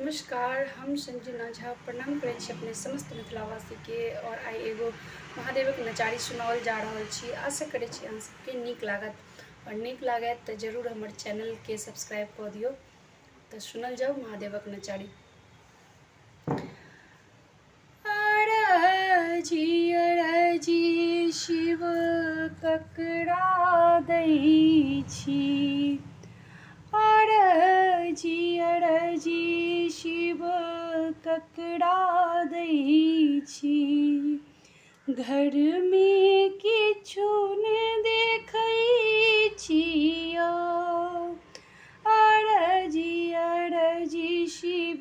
नमस्कार, हम संजना झा प्रणाम करै छी अपने समस्त मिथिलावासी के। और आई एगो महादेवक नचारी सुनाओल जा रहल छी। आशा करै छी अहाँ सबके नीक लागत और नीक लागत तो जरूर हमर चैनल के सब्सक्राइब कऽ दियौ। तो सुनल जाओ महादेवक नचारी। अरजी अरजी शिव ककरा दै छी, अरजी अरजी शिव ककरा दै छी। घर में किछु ने देखै छियो, अरजी अरजी शिव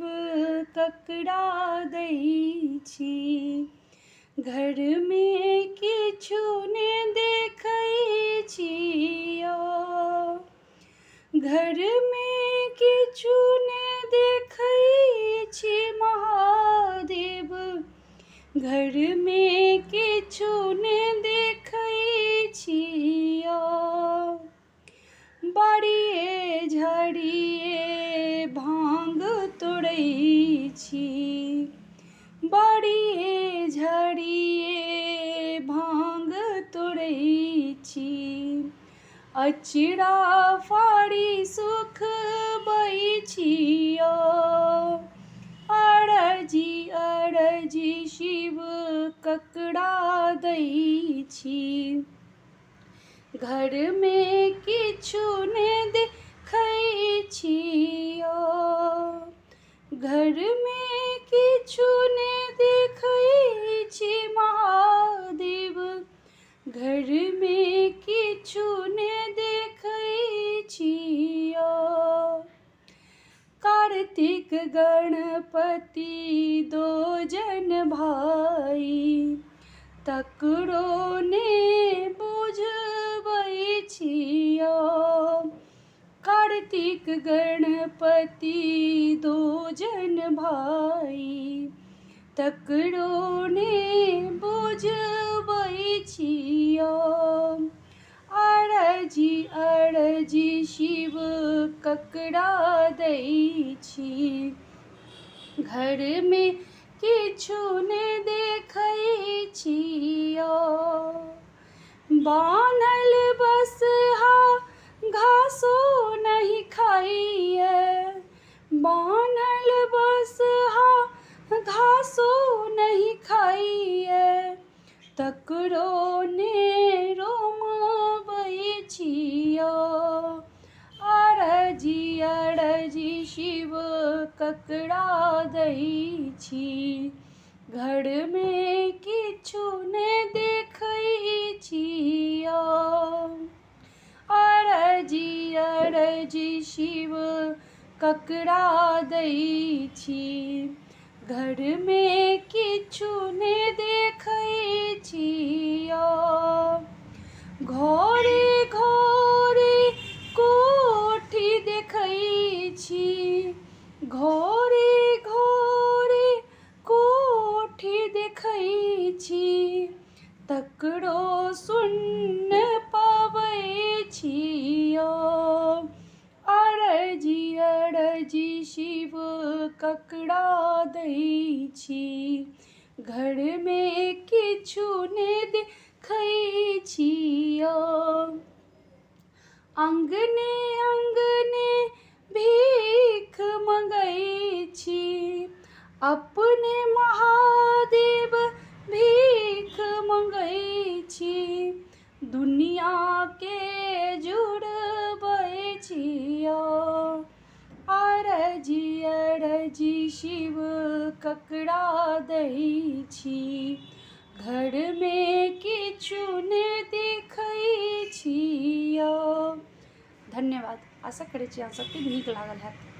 ककरा दै छी। घर में किछु ने देखै छियो, घर में किछु ने देखै छी महादेव। घर में किछु ने देखै छियो, बाड़िए झाड़िए भांग तोड़ै छी, बाड़िए झाड़िए भांग तोड़ै छी। अचरा फाड़ी सुखबै छियो, अरजी अरजी शिव ककरा दै छी। घर में किछु ने देखै छियो, घर में किछु ने देखै छी महादेव। घर में किछु ने देखै छियो, कार्तिक गणपति दो जन भाई, तकरो ने बुझबै छियो। कार्तिक गणपति दो जन भाई, तकरो ने बुझबै छियो। अरजी अरजी शिव ककरा दै छी। घर में किछु ने देखै छियो, बान्हल बसहा घासो नहीं खाइए, बान्हल बसहा घासो नहीं खाइए। तकरो ने रोमबै छियो, अरजी अरजी शिव ककरा दै छी। घर में किछु ने देखै छियो, अरजी अरजी शिव ककरा दै छी। घर में किछु ने देखै छियो, घरे घरे कोठी देखै छी, घरे घरे कोठी देखै छी। तकरो सुन पाबै छियो, अरजी अरजी शिव ककरा दै छी। घर में किछु ने देखै छियो, अंगने अंगने भीख मंगै छी, अपने महादेव भीख मंगै छी। दुनिया के जुड़बै छियो, अरजी अरजी शिव ककरा दै छी। घर में किछु ने देखै छियो। धन्यवाद। आशा करै छी अहाँ सबके नीक लागल हैत।